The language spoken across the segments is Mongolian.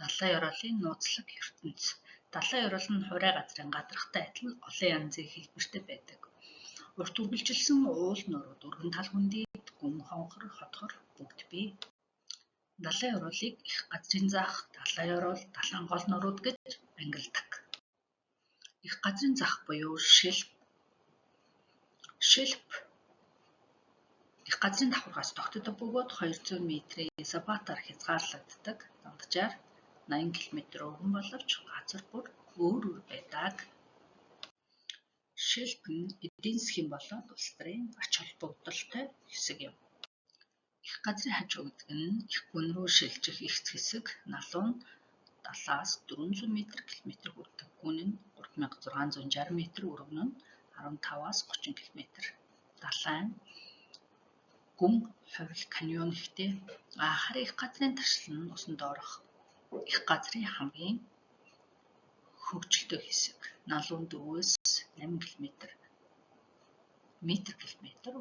Далайн ёроолын нууцлаг ертөнц. Далайн ёроол нь хурай газрын гадаргатай адил олон янзын хэлбэртэй байдаг. Урт үргэлжилсэн уул нурууд, өргөн тал хүндийд, гүн, хонхор, хотгор бүгд бий. Далайн ёроолыг их газрын зах, далайн ёроол, далайн гол нурууд гэж ангилдаг. Их газрын зах буюу шилп их газрын давхаргаас тогтдог бөгөөд 200 м-ийн сабатаар хязгаарлагддаг. Дунджаар 80 км өргөн боловч газар бүр өөр байдаг. Шилп нь эдийн засгийн болоод улс төрийн ач холбогдолтой хэсэг юм. Их газрын хажуу гэдэг нь их гүн рүү шилжих эгц хэсэг, налуу нь 70-аас 400 м/км хүрдэг. Гүн нь 3660 м, өргөн нь 15-аас 30 км. Далайн гүн хувирал каньон ихтэй. Харин их газрын таршил нь усан доорх их газрын хамгийн хөгжилтэй хэсэг. Налуу нь 4-өөс 8 км,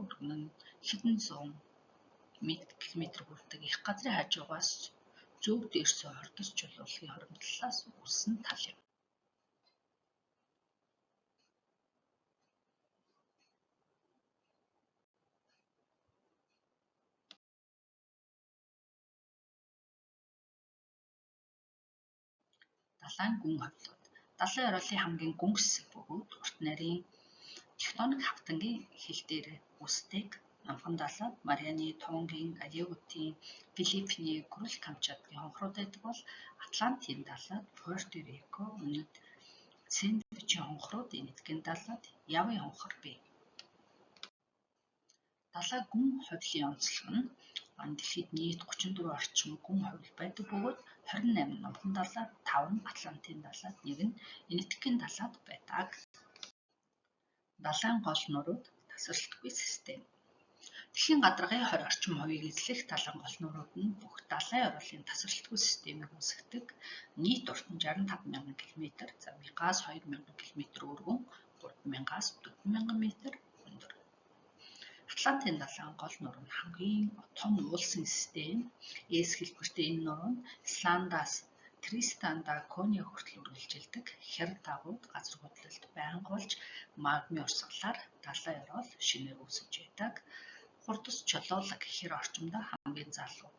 өргөн нь хэдэн зуун км хүрдэг. Их газрын хажуугаас зөв дээрсээ Ордос чулуулгын хоримтлалаас үүссэн тал юм. Далайн гүн хувилбар. Далайн ёроолын хамгийн гүн хэсэг бөгөөд урт нарийн тектоник хавтангийн хил дээр үүсдэг. Номхон далайд Марианы, Тонгийн, Алеутийн, Филиппиний, Курил Камчаткийн хонхрууд байдаг бол Атлантын далайд Пуэрто-Рико, өмнөд Сэндвичийн хонхрууд, энэтхэгийн далайд Явын хонхор бий. Далайн гүн хувилын онцлог нь дэлхийд нийт 34 орчим гүн хувил байдаг бөгөөд 28 нь номхон далайд, 5 нь Атлантын далайд, 1 нь энэтхэгийн далайд байдаг. Далайн гол нурууд тасралтгүй систем. Дэлхийн гадаргын 20 орчим хувийг эзлэх далайн гол нурууд нь бүх далайн ёроолын тасралтгүй системийг үүсгэдэг. Нийт урт нь 65,000 км, замынхаас 2,000 км өргөн, 3,000-аас 4,000 м өндөр. Атлантын далайн гол нур нь хамгийн том уулсын систем. Эс хэлбэртэй энэ нур нь Исландаас Тристан да Кони хүртэл үргэлжилдэг. Хэр дагууд газар хөдлөлт байнга болж магмын урсгалаар далайн ёроол шинээр үүсэж байдаг. Хурдас чулуулга хэр орчимдоо хамгийн залуу